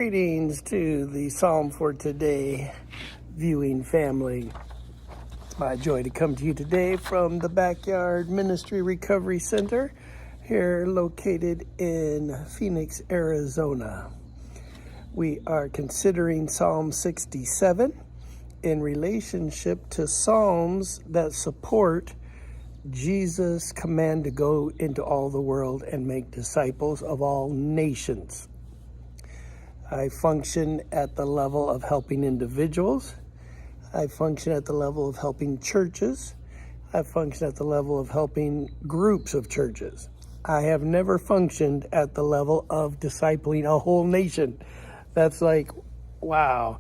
Greetings to the Psalm for Today viewing family. It's my joy to come to you today from the Backyard Ministry Recovery Center here located in Phoenix, Arizona. We are considering Psalm 67 in relationship to Psalms that support Jesus' command to go into all the world and make disciples of all nations. I function at the level of helping individuals. I function at the level of helping churches. I function at the level of helping groups of churches. I have never functioned at the level of discipling a whole nation. That's like, wow.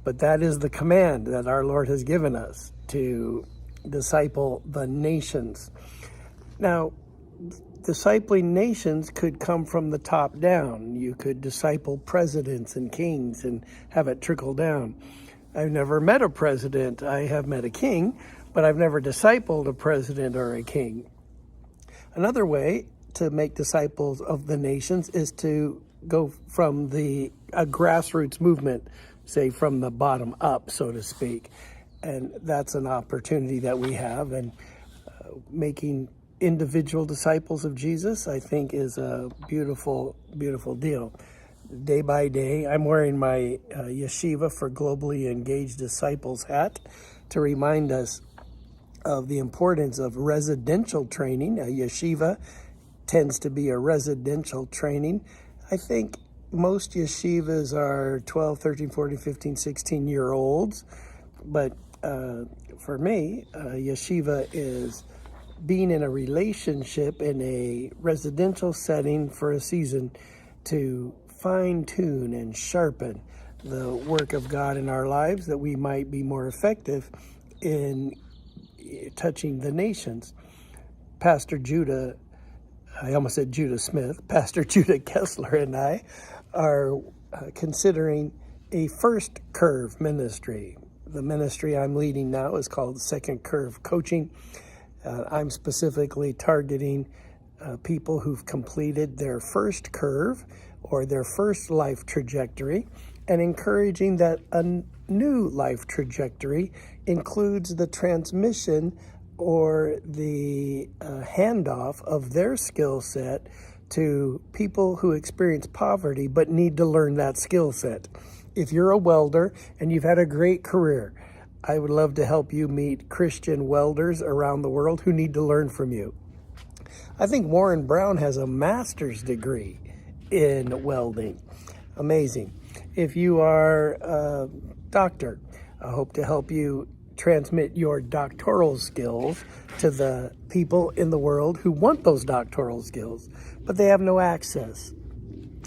But that is the command that our Lord has given us, to disciple the nations. Now, discipling nations could come from the top down. You could disciple presidents and kings and have it trickle down. I've never met a president. I have met a king, but I've never discipled a president or a king. Another way to make disciples of the nations is to go from a grassroots movement, say from the bottom up, so to speak. And that's an opportunity that we have. And making individual disciples of Jesus, I think, is a beautiful, beautiful deal. Day by day, I'm wearing my Yeshiva for Globally Engaged Disciples hat to remind us of the importance of residential training. A yeshiva tends to be a residential training. I think most yeshivas are 12, 13, 14, 15, 16-year-olds. But for me, yeshiva is being in a relationship in a residential setting for a season to fine-tune and sharpen the work of God in our lives, that we might be more effective in touching the nations. Pastor Judah, I almost said Judah Smith, Pastor Judah Kessler and I are considering a first curve ministry. The ministry I'm leading now is called Second Curve Coaching. I'm specifically targeting people who've completed their first curve or their first life trajectory, and encouraging that a new life trajectory includes the transmission or the handoff of their skill set to people who experience poverty but need to learn that skill set. If you're a welder and you've had a great career, I would love to help you meet Christian welders around the world who need to learn from you. I think Warren Brown has a master's degree in welding. Amazing. If you are a doctor, I hope to help you transmit your doctoral skills to the people in the world who want those doctoral skills, but they have no access.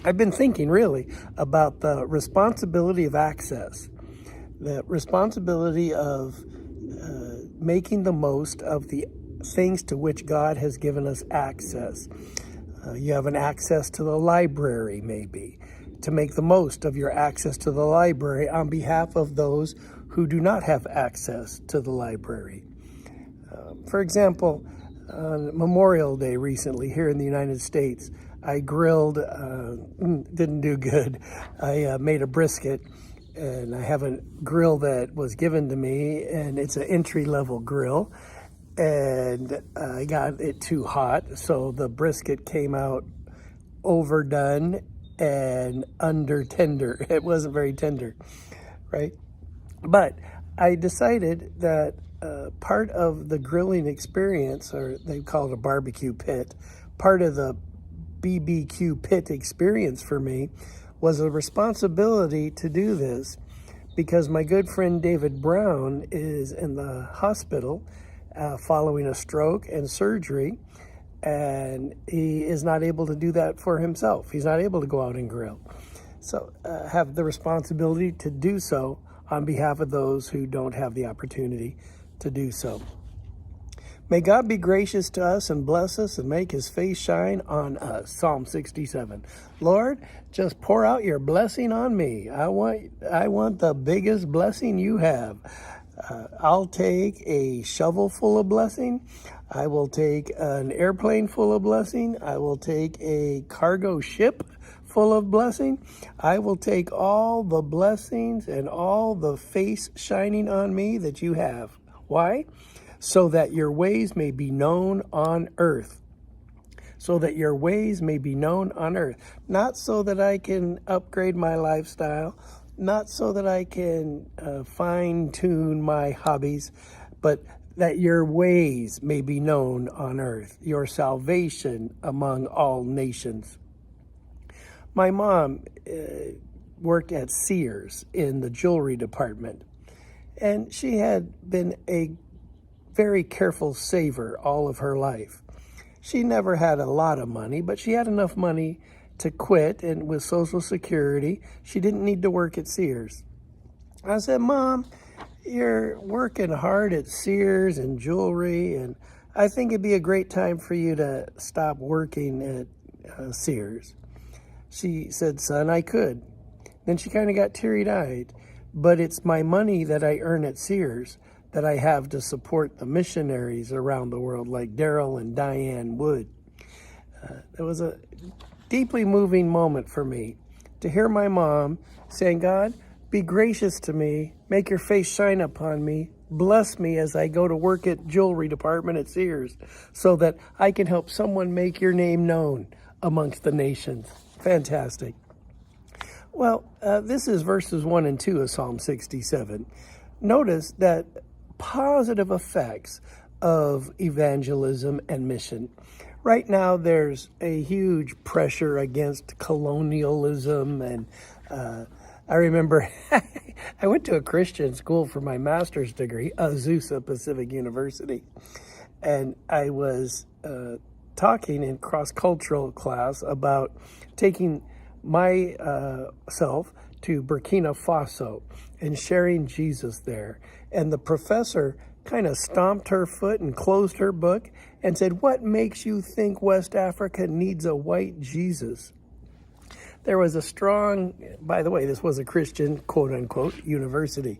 I've been thinking really about the responsibility of access. The responsibility of making the most of the things to which God has given us access. You have an access to the library, maybe, to make the most of your access to the library on behalf of those who do not have access to the library. For example, on Memorial Day recently here in the United States, I grilled, didn't do good. I made a brisket. And I have a grill that was given to me, and it's an entry-level grill. And I got it too hot, so the brisket came out overdone and under tender. It wasn't very tender, right? But I decided that part of the grilling experience, or they call it a barbecue pit, part of the BBQ pit experience for me was a responsibility to do this, because my good friend David Brown is in the hospital following a stroke and surgery, and he is not able to do that for himself. He's not able to go out and grill. So have the responsibility to do so on behalf of those who don't have the opportunity to do so. May God be gracious to us and bless us and make his face shine on us. Psalm 67. Lord, just pour out your blessing on me. I want the biggest blessing you have. I'll take a shovel full of blessing. I will take an airplane full of blessing. I will take a cargo ship full of blessing, I will take all the blessings and all the face shining on me that you have. Why? So that your ways may be known on earth. So that your ways may be known on earth. Not so that I can upgrade my lifestyle, not so that I can fine-tune my hobbies, but that your ways may be known on earth, your salvation among all nations. My mom worked at Sears in the jewelry department, and she had been a very careful saver all of her life. She never had a lot of money, but she had enough money to quit, and with Social Security, she didn't need to work at Sears. I said, Mom, you're working hard at Sears and jewelry, and I think it'd be a great time for you to stop working at Sears. She said, son, I could. Then she kind of got teary-eyed. But it's my money that I earn at Sears that I have to support the missionaries around the world, like Daryl and Diane Wood. It was a deeply moving moment for me to hear my mom saying, God, be gracious to me, make your face shine upon me, bless me as I go to work at jewelry department at Sears so that I can help someone make your name known amongst the nations. Fantastic. Well, this is verses 1 and 2 of Psalm 67. Notice that positive effects of evangelism and mission. Right now, there's a huge pressure against colonialism, and I remember I went to a Christian school for my master's degree, Azusa Pacific University, and I was talking in cross-cultural class about taking myself to Burkina Faso and sharing Jesus there. And the professor kind of stomped her foot and closed her book and said, what makes you think West Africa needs a white Jesus? There was a strong, by the way, this was a Christian, quote unquote, university.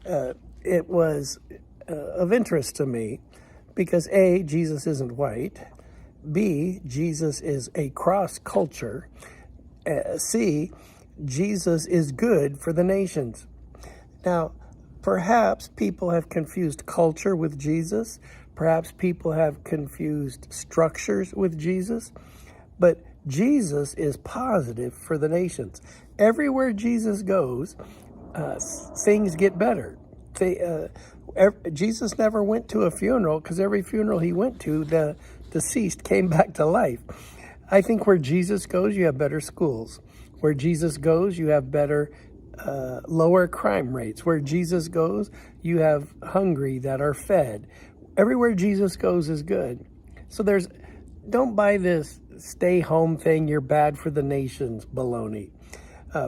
It was of interest to me because A, Jesus isn't white. B, Jesus is a cross culture. C, Jesus is good for the nations. Now, perhaps people have confused culture with Jesus. Perhaps people have confused structures with Jesus. But Jesus is positive for the nations. Everywhere Jesus goes, things get better. Jesus never went to a funeral because every funeral he went to, the deceased came back to life. I think where Jesus goes, you have better schools. Where Jesus goes, you have better, lower crime rates. Where Jesus goes, you have hungry that are fed. Everywhere Jesus goes is good. So don't buy this stay home thing, you're bad for the nations baloney.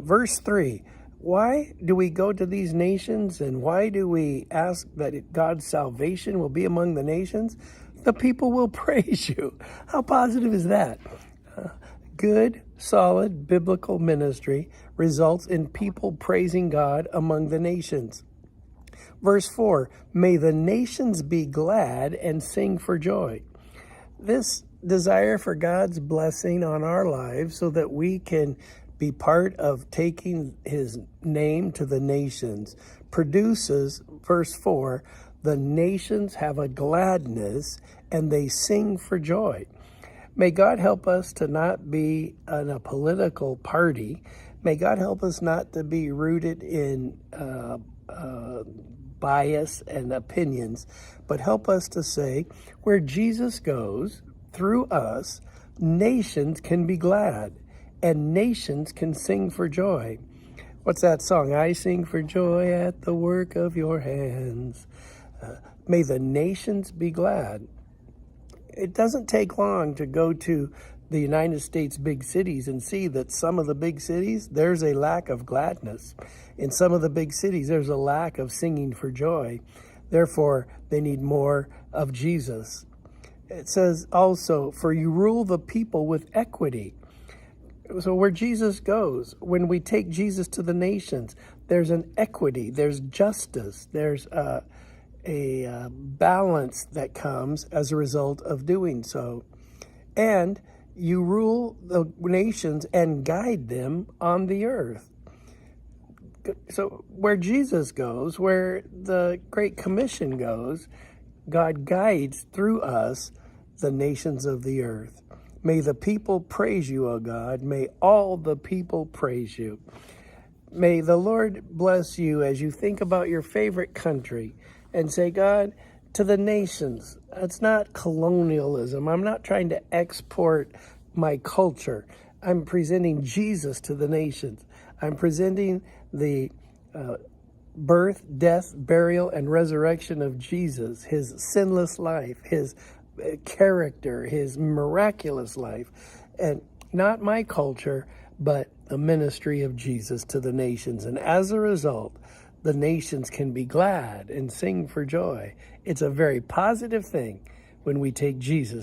Verse 3, why do we go to these nations and why do we ask that God's salvation will be among the nations? The people will praise you. How positive is that? Good, solid, biblical ministry results in people praising God among the nations. Verse 4, may the nations be glad and sing for joy. This desire for God's blessing on our lives so that we can be part of taking his name to the nations produces, verse 4, the nations have a gladness and they sing for joy. May God help us to not be in a political party. May God help us not to be rooted in bias and opinions, but help us to say, where Jesus goes, through us, nations can be glad and nations can sing for joy. What's that song? I sing for joy at the work of your hands. May the nations be glad. It doesn't take long to go to the United States big cities and see that some of the big cities, there's a lack of gladness. In some of the big cities, there's a lack of singing for joy. Therefore, they need more of Jesus. It says also, for you rule the people with equity. So where Jesus goes, when we take Jesus to the nations, there's an equity, there's justice, there's a balance that comes as a result of doing so. And You rule the nations and guide them on the earth. So where Jesus goes, where the Great Commission goes, God guides through us the nations of the earth. May the people praise you, O God. May all the people praise you. May the Lord bless you as you think about your favorite country and say, God, to the nations. It's not colonialism. I'm not trying to export my culture. I'm presenting Jesus to the nations. I'm presenting the birth, death, burial, and resurrection of Jesus, his sinless life, his character, his miraculous life, and not my culture, but the ministry of Jesus to the nations. And as a result, the nations can be glad and sing for joy. It's a very positive thing when we take Jesus